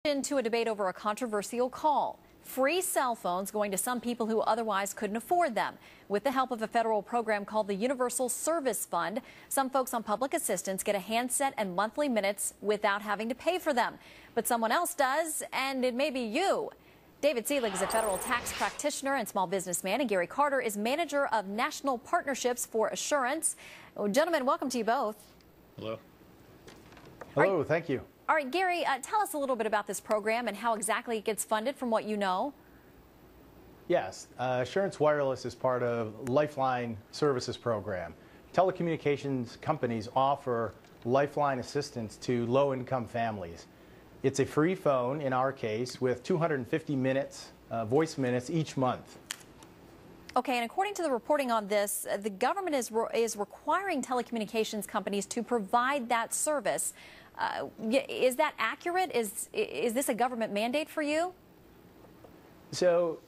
Into a debate over a controversial call. Free cell phones going to some people who otherwise couldn't afford them. With the help of a federal program called the Universal Service Fund, some folks on public assistance get a handset and monthly minutes without having to pay for them. But someone else does, and it may be you. David Seelig is a federal tax practitioner and small businessman, and Gary Carter is manager of national partnerships for Assurance. Gentlemen, welcome to you both. Hello. Hello, thank you. All right, Gary, tell us a little bit about this program and how exactly it gets funded from what you know. Yes, Assurance Wireless is part of Lifeline Services Program. Telecommunications companies offer lifeline assistance to low-income families. It's a free phone, in our case, with 250 minutes, voice minutes each month. Okay, and according to the reporting on this, the government is requiring telecommunications companies to provide that service. Is that accurate? Is this a government mandate for you? So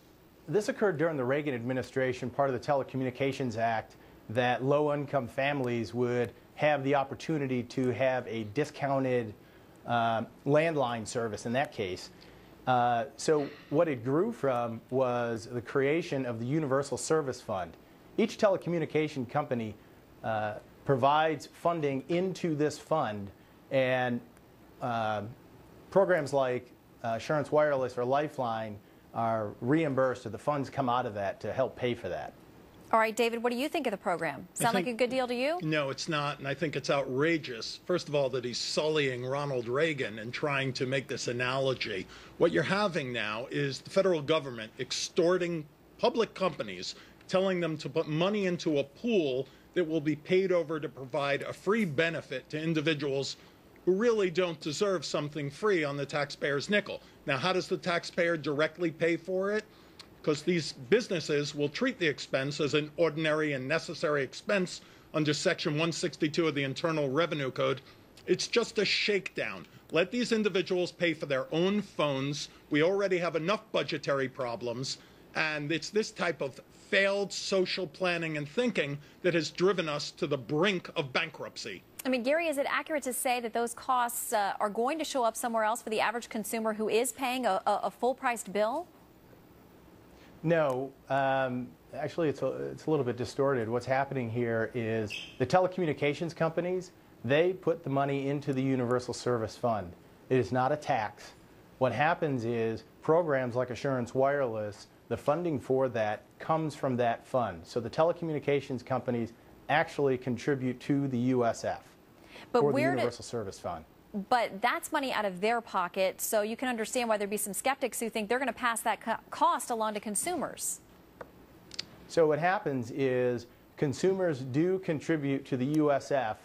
this occurred during the Reagan administration, part of the Telecommunications Act, that low-income families would have the opportunity to have a discounted landline service in that case. So what it grew from was the creation of the Universal Service Fund. Each telecommunication company provides funding into this fund, and programs like Assurance Wireless or Lifeline are reimbursed, so the funds come out of that to help pay for that. All right, David, what do you think of the program? Sound like a good deal to you? No, it's not, and I think it's outrageous. First of all, that he's sullying Ronald Reagan and trying to make this analogy. What you're having now is the federal government extorting public companies, telling them to put money into a pool that will be paid over to provide a free benefit to individuals who really don't deserve something free on the taxpayer's nickel. Now, how does the taxpayer directly pay for it? Because these businesses will treat the expense as an ordinary and necessary expense under Section 162 of the Internal Revenue Code. It's just a shakedown. Let these individuals pay for their own phones. We already have enough budgetary problems, and it's this type of failed social planning and thinking that has driven us to the brink of bankruptcy. I mean, Gary, is it accurate to say that those costs are going to show up somewhere else for the average consumer who is paying a full-priced bill? No, actually it's a little bit distorted. What's happening here is the telecommunications companies, they put the money into the Universal Service Fund. It is not a tax. What happens is programs like Assurance Wireless, the funding for that comes from that fund. So the telecommunications companies actually contribute to the USF for the Universal Service Fund. But that's money out of their pocket, so you can understand why there'd be some skeptics who think they're going to pass that cost along to consumers. So what happens is consumers do contribute to the USF,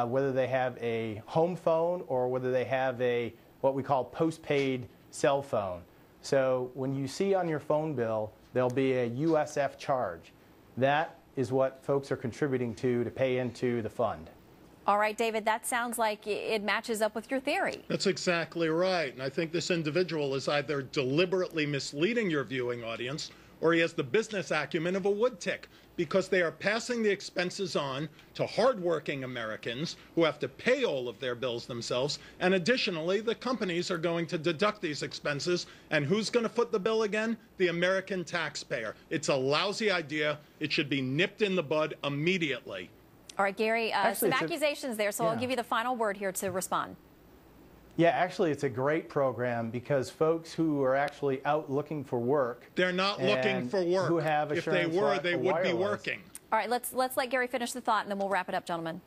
whether they have a home phone or whether they have a what we call postpaid cell phone. So when you see on your phone bill, there'll be a USF charge. That is what folks are contributing to pay into the fund. All right, David, that sounds like it matches up with your theory. That's exactly right. And I think this individual is either deliberately misleading your viewing audience or he has the business acumen of a wood tick, because they are passing the expenses on to hardworking Americans who have to pay all of their bills themselves. And additionally, the companies are going to deduct these expenses. And who's going to foot the bill again? The American taxpayer. It's a lousy idea. It should be nipped in the bud immediately. All right, Gary, some accusations there, so yeah. I'll give you the final word here to respond. Yeah, actually, it's a great program because folks who are actually out looking for work. They're not looking for work. Who have if they were, they would be working. All right, let's let Gary finish the thought, and then we'll wrap it up, gentlemen.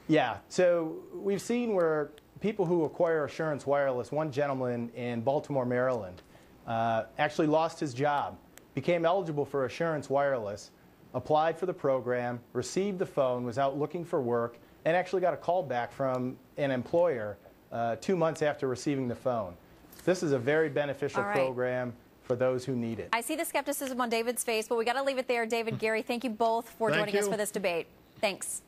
Yeah, so we've seen where people who acquire Assurance Wireless, one gentleman in Baltimore, Maryland, actually lost his job, became eligible for Assurance Wireless, applied for the program, received the phone, was out looking for work, and actually got a call back from an employer 2 months after receiving the phone. This is a very beneficial program for those who need it. I see the skepticism on David's face, but we got to leave it there. David, Gary, thank you both for joining us for this debate. Thanks.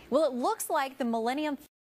Well, it looks like the Millennium